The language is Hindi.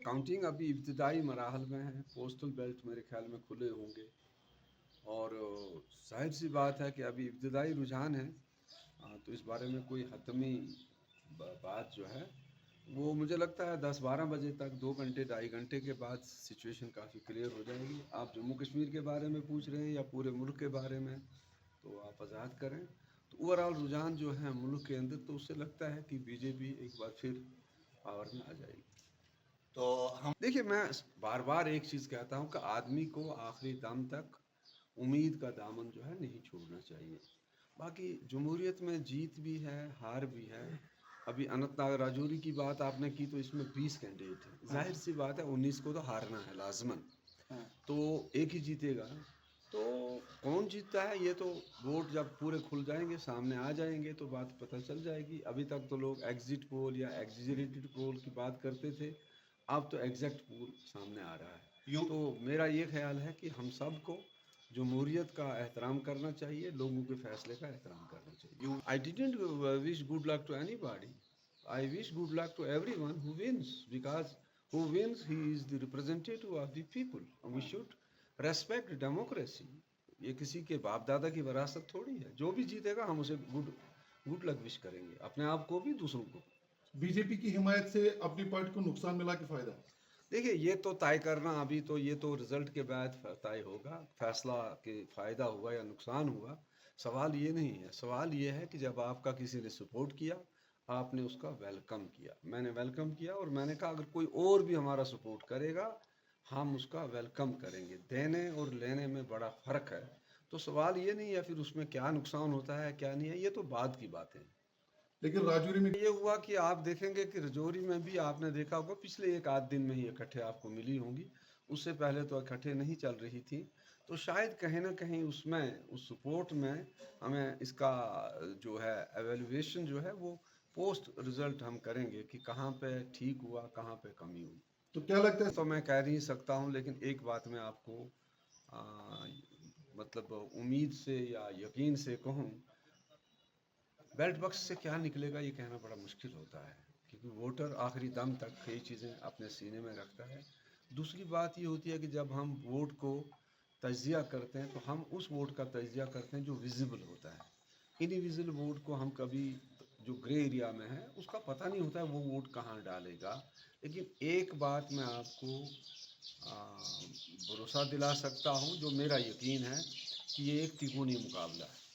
काउंटिंग अभी इब्तिदाई मराहल में है। पोस्टल बेल्ट मेरे ख्याल में खुले होंगे और जाहिर सी बात है कि अभी इब्तिदाई रुझान है। तो इस बारे में कोई हतमी बात जो है वो मुझे लगता है 10-12 बजे तक, 2 घंटे 2.5 घंटे के बाद सिचुएशन काफ़ी क्लियर हो जाएगी। आप जम्मू कश्मीर के बारे में पूछ रहे हैं या पूरे मुल्क के बारे में, तो आप आज़ाद करें। तो ओवरऑल रुझान जो है मुल्क के अंदर, तो उससे लगता है कि बीजेपी एक बार फिर पावर में आ जाएगी। तो हम देखिए, मैं बार बार एक चीज़ कहता हूँ कि आदमी को आखिरी दम तक उम्मीद का दामन जो है नहीं छोड़ना चाहिए। बाकी जमहूरियत में जीत भी है, हार भी है। अभी अनंतनाग राजौरी की बात आपने की, तो इसमें 20 कैंडिडेट हैं। जाहिर सी बात है 19 को तो हारना है लाजमन, तो एक ही जीतेगा। तो कौन जीतता है ये तो वोट जब पूरे खुल जाएंगे, सामने आ जाएंगे, तो बात पता चल जाएगी। अभी तक तो लोग एग्जिट पोल या एग्जिजरेटेड पोल की बात करते थे, अब तो एग्जैक्ट पोल सामने आ रहा है। तो मेरा ये ख्याल है कि हम सब को जमहूरियत का एहतराम करना चाहिए, लोगों के फैसले का एहतराम करना चाहिए। I didn't wish good luck to anybody, I wish good luck to everyone who wins, because who wins, he is the representative of the people. We should respect democracy. ये किसी के बाप दादा की विरासत थोड़ी है। जो भी जीतेगा हम उसे गुड लक विश करेंगे, अपने आप को भी, दूसरों को। बीजेपी की हिमायत से अपनी पार्टी को नुकसान मिला कि फायदा? देखिए, ये तो तय करना अभी तो, ये तो रिजल्ट के बाद तय होगा, फैसला कि फ़ायदा हुआ या नुकसान हुआ। सवाल ये नहीं है, सवाल ये है कि जब आपका किसी ने सपोर्ट किया, आपने उसका वेलकम किया। मैंने वेलकम किया और मैंने कहा अगर कोई और भी हमारा सपोर्ट करेगा हम उसका वेलकम करेंगे। देने और लेने में बड़ा फ़र्क है। तो सवाल ये नहीं है फिर उसमें क्या नुकसान होता है क्या नहीं है, ये तो बाद की बातें हैं। लेकिन राजौरी में ये हुआ कि आप देखेंगे कि राजौरी में भी आपने देखा होगा पिछले एक आध दिन में ही इकट्ठे आपको मिली होंगी, उससे पहले तो इकट्ठे नहीं चल रही थी। तो शायद कहीं ना कहीं उसमें, उस सपोर्ट में हमें इसका जो है एवेल्युएशन जो है वो पोस्ट रिजल्ट हम करेंगे कि कहाँ पे ठीक हुआ, कहाँ पे कमी हुई। तो क्या लगता है? तो मैं कह नहीं सकता हूँ, लेकिन एक बात मैं आपको आ, मतलब उम्मीद से या यकीन से कहूँ, बैलेट बॉक्स से क्या निकलेगा ये कहना बड़ा मुश्किल होता है, क्योंकि वोटर आखिरी दम तक कई चीज़ें अपने सीने में रखता है। दूसरी बात ये होती है कि जब हम वोट को तजिया करते हैं तो हम उस वोट का तजिया करते हैं जो विजिबल होता है। इनविजिबल वोट को हम कभी, जो ग्रे एरिया में है, उसका पता नहीं होता है वो वोट कहाँ डालेगा। लेकिन एक बात मैं आपको भरोसा दिला सकता हूँ, जो मेरा यकीन है कि ये एक तिकोनी मुकाबला है।